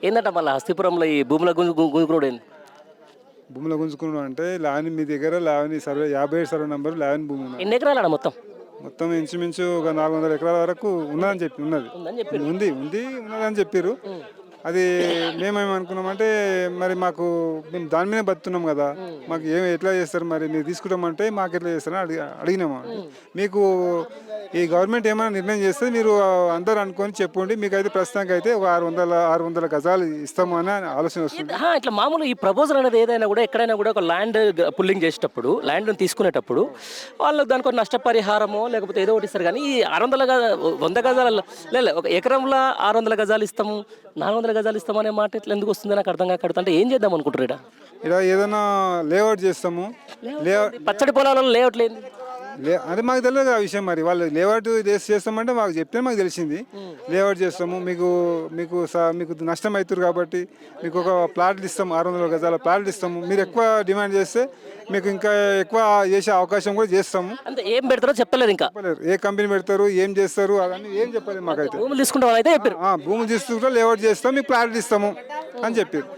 ఏందంట మళ్ళీ హస్తిపురంలో ఈ భూముల గుంజుకుడు ఏంది? భూమిలో గుంజుకున్నాం అంటే లావణి మీ దగ్గర Lavani survey 57 survey number Lavani భూమి ఉన్నది. ఎన్ని ఎకరాలు ఆడ మొత్తం మొత్తం ఇంచుమించు ఒక 400 ఎకరాల వరకు ఉన్నదని చెప్పి ఉన్నది ఉందని చెప్పి ఉన్నదని చెప్పారు. అది మేమేమనుకున్నామంటే మరి మేము దాని మీద బతున్నాం కదా, మాకు ఎట్లా చేస్తారు మరి మీరు తీసుకుంటామంటే మాకు ఎట్లా చేస్తారని అడిగినాము. మీకు ఈ గవర్నమెంట్ ఏమైనా నిర్ణయం చేస్తే మీరు అందరూ అనుకొని చెప్పండి, మీకైతే ప్రస్తుతానికి అయితే ఒక 600 గజాలు ఇస్తాము అని ఆలోచన వస్తుంది. ఇట్లా మామూలు ఈ ప్రపోజల్ అనేది ఏదైనా కూడా ఎక్కడైనా కూడా ఒక ల్యాండ్ పుల్లింగ్ చేసేటప్పుడు ల్యాండ్ తీసుకునేటప్పుడు వాళ్ళు దానికి ఒక నష్టపరిహారమో లేకపోతే ఏదో ఒకటి ఇస్తారు. కానీ ఈ 100 గజాలు లేదు, ఒక ఎకరంలో 600 గజాలు ఇస్తాము 400 గజాలు ఇస్తాము అనే మాట ఇట్లా ఎందుకు వస్తుంది నాకు అర్థం కాక అంటే ఏం చేద్దాం అనుకుంటారు ఇక్కడ? ఇలా ఏదైనా లేఅవుట్ చేస్తాము. పచ్చడి పొలాలలో లేఅవుట్ లేదు అది మాకు తెలియదు ఆ విషయం. మరి వాళ్ళు లేఅవుట్ చేస్తామంటే మాకు చెప్తే మాకు తెలిసింది. లేఅవుట్ చేస్తాము, మీకు మీకు మీకు నష్టం అవుతారు కాబట్టి మీకు ఒక ప్లాట్లు ఇస్తాము, 600 గజాల ప్లాట్లు ఇస్తాము. మీరు ఎక్కువ డిమాండ్ చేస్తే మీకు ఇంకా ఎక్కువ చేసే అవకాశం కూడా చేస్తాము. అంటే ఏం పెడతారో చెప్పలేరు, ఇంకా ఏ కంపెనీ పెడతారు, ఏం చేస్తారు అవన్నీ ఏం చెప్పలేదు మాకైతే. భూములు తీసుకుంటాం అయితే చెప్పారు, భూములు తీసుకుంటే లేఅవుట్ చేస్తాం, మీకు ప్లాట్లు ఇస్తాము అని చెప్పారు.